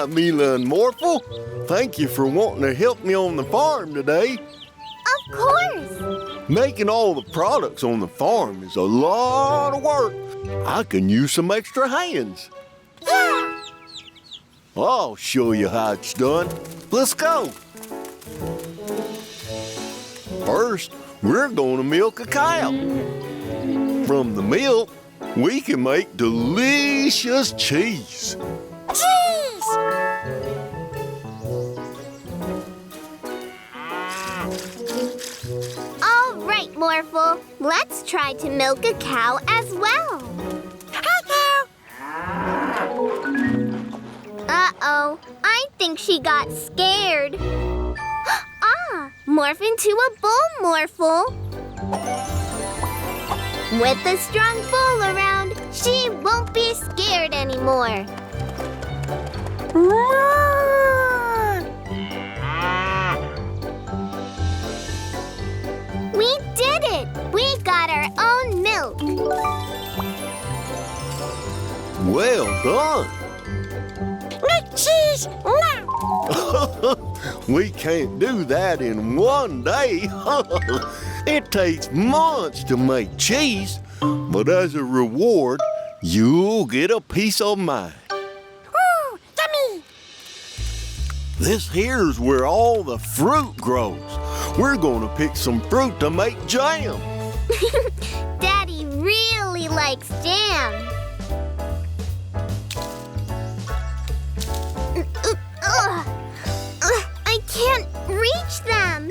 Hi, Mila and Morphle. Thank you for wanting to help me on the farm today. Of course. Making all the products on the farm is a lot of work. I can use some extra hands. Yeah. I'll show you how it's done. Let's go. First, we're going to milk a cow. From the milk, we can make delicious cheese. Cheese! All right, Morphle. Let's try to milk a cow as well. Hi, cow. Uh-oh. I think she got scared. Morph into a bull, Morphle. With a strong bull around, she won't be scared anymore. We did it! We got our own milk. Well done. Make cheese now! We can't do that in one day. It takes months to make cheese, but as a reward, you'll get a piece of mine. Ooh, yummy! This here's where all the fruit grows. We're going to pick some fruit to make jam. Daddy really likes jam. I can't reach them.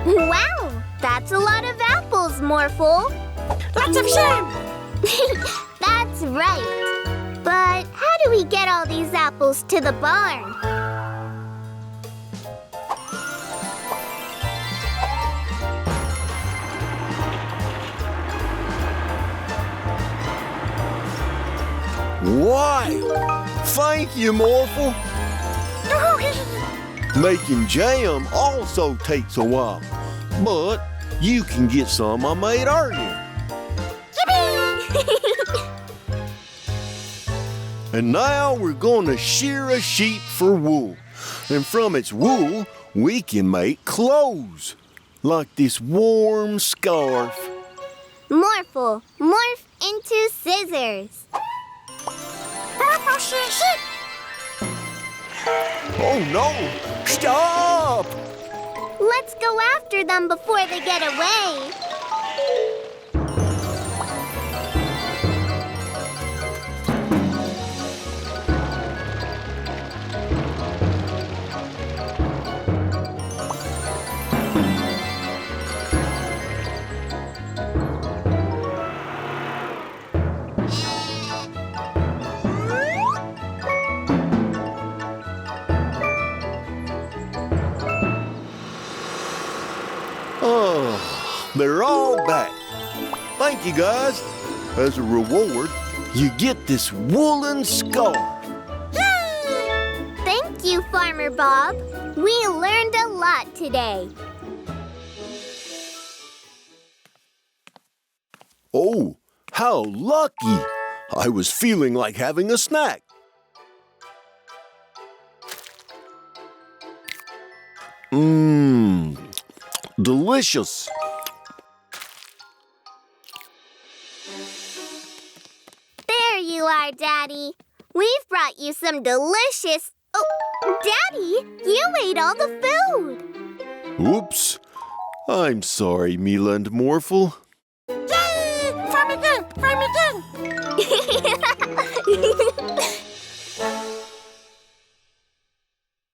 Wow, that's a lot of apples, Morphle. Lots of jam. That's right. But how do we get all these apples to the barn? Wow! Thank you, Morphle. Making jam also takes a while, but you can get some I made earlier. And now we're going to shear a sheep for wool. And from its wool, we can make clothes, like this warm scarf. Morphle, morph into scissors. Oh no! Stop! Let's go after them before they get away. Oh, they're all back. Thank you, guys. As a reward, you get this woolen scarf. Yay! Thank you, Farmer Bob. We learned a lot today. Oh, how lucky! I was feeling like having a snack. Mmm, delicious. There you are, Daddy. We've brought you some delicious... Oh, Daddy, you ate all the food. Oops. I'm sorry, Mila and Morphle. Yay! Farm again! Farm again!